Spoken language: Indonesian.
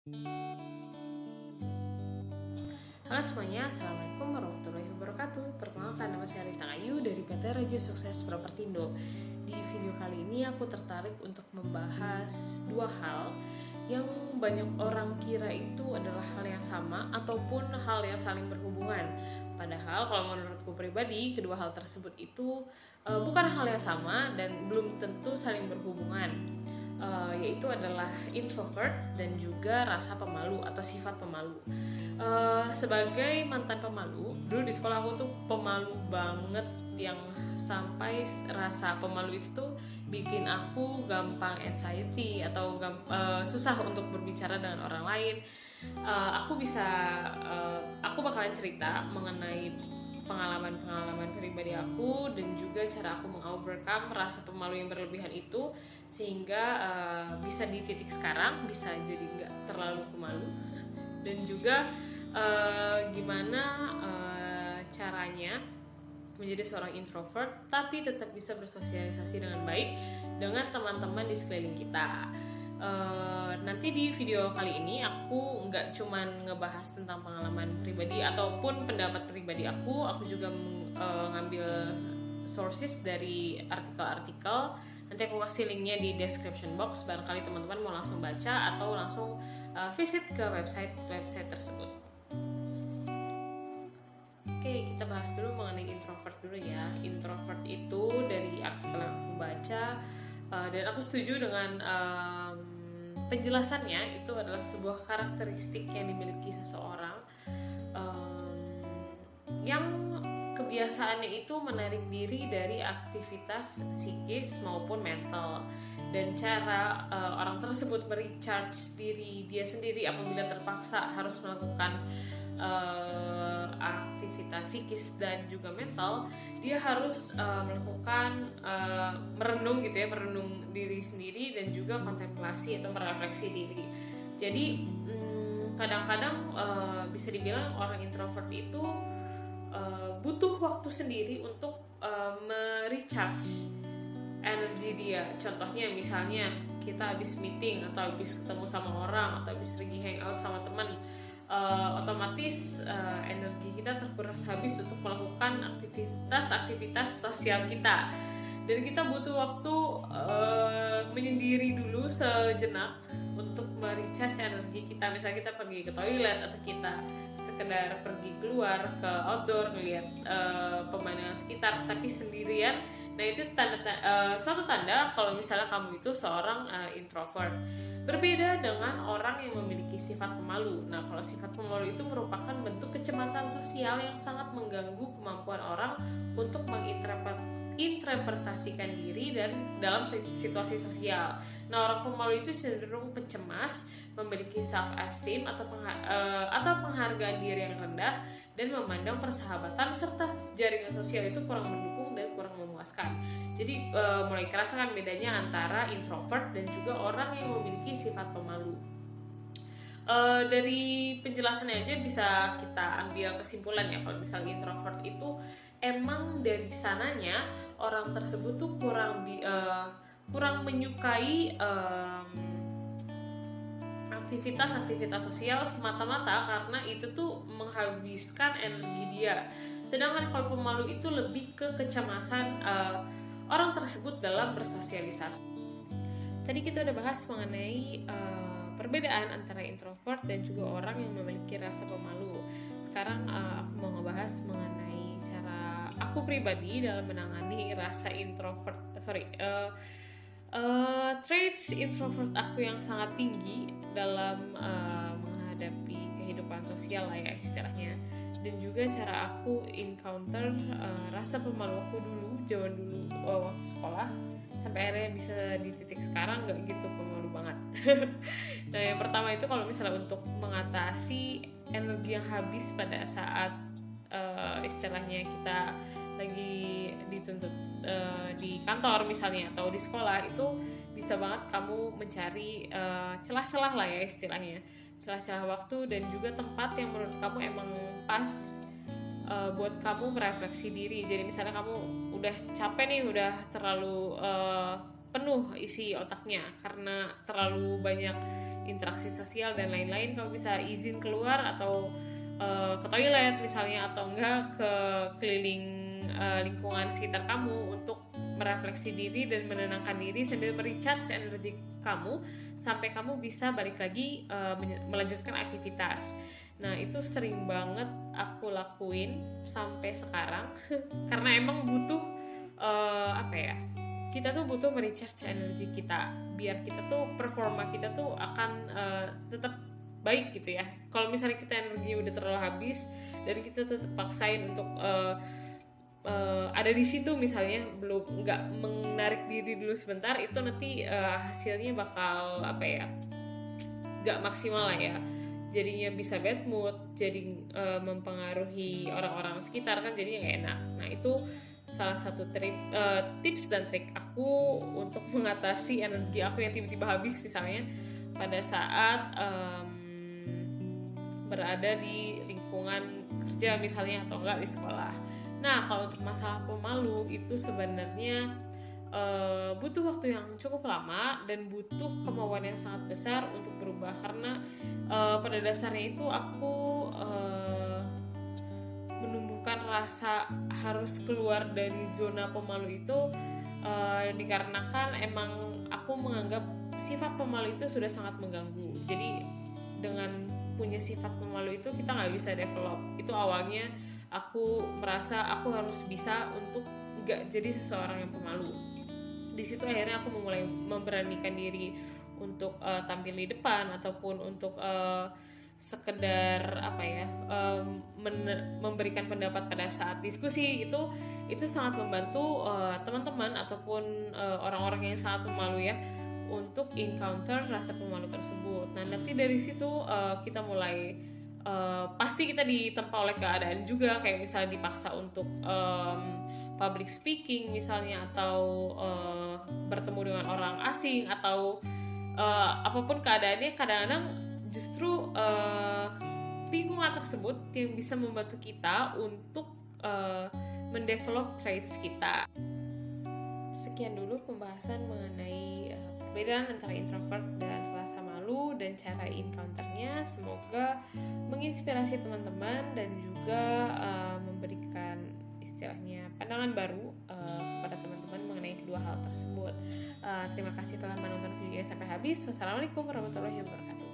Halo semuanya, Assalamualaikum warahmatullahi wabarakatuh. Perkenalkan, nama saya Rita Ayu dari PT Raja Sukses Propertindo. Di video kali ini aku tertarik untuk membahas dua hal yang banyak orang kira itu adalah hal yang sama ataupun hal yang saling berhubungan. Padahal kalau menurutku pribadi, kedua hal tersebut itu bukan hal yang sama dan belum tentu saling berhubungan. Yaitu adalah introvert dan juga rasa pemalu atau sifat pemalu. Sebagai mantan pemalu, dulu di sekolah aku tuh pemalu banget, yang sampai rasa pemalu itu tuh bikin aku gampang anxiety atau susah untuk berbicara dengan orang lain. Aku bakalan cerita mengenai pengalaman pribadi aku dan juga cara aku mengovercome rasa pemalu yang berlebihan itu sehingga bisa di titik sekarang bisa jadi nggak terlalu pemalu, dan juga gimana caranya menjadi seorang introvert tapi tetap bisa bersosialisasi dengan baik dengan teman-teman di sekeliling kita. Nanti di video kali ini aku nggak cuman ngebahas tentang pengalaman pribadi ataupun pendapat pribadi aku juga ngambil sources dari artikel-artikel. Nanti aku kasih linknya di description box, barangkali teman-teman mau langsung baca atau langsung visit ke website tersebut. Oke, kita bahas dulu mengenai introvert dulu ya. Introvert itu dari artikel yang aku baca, dan aku setuju dengan penjelasannya, itu adalah sebuah karakteristik yang dimiliki seseorang yang kebiasaannya itu menarik diri dari aktivitas psikis maupun mental, dan cara orang tersebut merecharge diri dia sendiri apabila terpaksa harus melakukan aktivitas psikis dan juga mental. Dia harus melakukan merenung diri sendiri dan juga kontemplasi atau merefleksi diri. Jadi kadang-kadang bisa dibilang orang introvert itu butuh waktu sendiri untuk merecharge energi dia. Contohnya misalnya kita habis meeting atau habis ketemu sama orang atau habis pergi hangout sama teman, otomatis energi kita terkuras habis untuk melakukan aktivitas sosial kita, dan kita butuh waktu menyendiri dulu sejenak untuk merecharge energi kita. Misalnya kita pergi ke toilet atau kita sekedar pergi keluar ke outdoor melihat pemandangan sekitar tapi sendirian. Nah, itu suatu tanda kalau misalnya kamu itu seorang introvert. Berbeda dengan orang yang memiliki sifat pemalu. Nah, kalau sifat pemalu itu merupakan bentuk kecemasan sosial yang sangat mengganggu kemampuan orang untuk menginterpretasikan diri dan dalam situasi sosial. Nah, orang pemalu itu cenderung pencemas, memiliki self-esteem atau penghargaan diri yang rendah, dan memandang persahabatan serta jaringan sosial itu kurang mendukung dan kurang memuaskan. Jadi mulai kerasa kan bedanya antara introvert dan juga orang yang memiliki sifat pemalu. Dari penjelasannya aja bisa kita ambil kesimpulan ya, kalau misalnya introvert itu emang dari sananya orang tersebut tuh kurang menyukai aktivitas sosial semata-mata karena itu tuh menghabiskan energi dia. Sedangkan kalau pemalu itu lebih ke kecemasan orang tersebut dalam bersosialisasi. Tadi kita udah bahas mengenai perbedaan antara introvert dan juga orang yang memiliki rasa pemalu. Sekarang aku mau ngebahas mengenai cara aku pribadi dalam menangani rasa traits introvert aku yang sangat tinggi dalam menghadapi kehidupan sosial lah ya istilahnya, dan juga cara aku encounter rasa pemalu aku zaman dulu waktu sekolah sampai akhirnya bisa di titik sekarang nggak gitu pemalu banget. Nah, yang pertama itu kalau misalnya untuk mengatasi energi yang habis pada saat istilahnya kita lagi dituntut di kantor misalnya atau di sekolah, itu bisa banget kamu mencari celah-celah lah ya istilahnya, celah-celah waktu dan juga tempat yang menurut kamu emang pas buat kamu merefleksi diri. Jadi misalnya kamu udah capek nih, udah terlalu penuh isi otaknya karena terlalu banyak interaksi sosial dan lain-lain. Kamu bisa izin keluar atau ke toilet misalnya, atau enggak ke keliling lingkungan sekitar kamu untuk merefleksi diri dan menenangkan diri sambil merecharge energi kamu sampai kamu bisa balik lagi melanjutkan aktivitas. Nah, itu sering banget aku lakuin sampai sekarang karena emang butuh kita tuh butuh merecharge energi kita biar kita tuh performa kita tuh akan tetap baik gitu ya. Kalau misalnya kita energinya udah terlalu habis dan kita tetap paksain untuk ada di situ misalnya, belum nggak menarik diri dulu sebentar, itu nanti hasilnya bakal nggak maksimal lah ya. Jadinya bisa bad mood, jadi mempengaruhi orang-orang sekitar kan, jadinya nggak enak. Nah, itu salah satu tips dan trik aku untuk mengatasi energi aku yang tiba-tiba habis misalnya pada saat berada di lingkungan kerja misalnya, atau enggak di sekolah. Nah, kalau untuk masalah pemalu itu sebenarnya butuh waktu yang cukup lama dan butuh kemauan yang sangat besar untuk berubah, karena pada dasarnya itu aku menumbuhkan rasa harus keluar dari zona pemalu itu dikarenakan emang aku menganggap sifat pemalu itu sudah sangat mengganggu. Jadi dengan punya sifat pemalu itu kita nggak bisa develop. Itu awalnya aku merasa aku harus bisa untuk nggak jadi seseorang yang pemalu. Di situ akhirnya aku mulai memberanikan diri untuk tampil di depan ataupun untuk sekedar memberikan pendapat pada saat diskusi. Itu sangat membantu teman-teman ataupun orang-orang yang sangat pemalu ya untuk encounter rasa pemalu tersebut. Nah, nanti dari situ kita mulai pasti kita ditempa oleh keadaan juga, kayak misalnya dipaksa untuk public speaking misalnya, atau bertemu dengan orang asing, atau apapun keadaannya. Kadang-kadang justru lingkungan tersebut yang bisa membantu kita untuk mendevelop traits kita. Sekian dulu pembahasan mengenai perbedaan antara introvert dan rasa malu dan cara encounternya. Semoga menginspirasi teman-teman dan juga memberikan istilahnya pandangan baru kepada teman-teman mengenai kedua hal tersebut. Terima kasih telah menonton videonya sampai habis. Wassalamualaikum warahmatullahi wabarakatuh.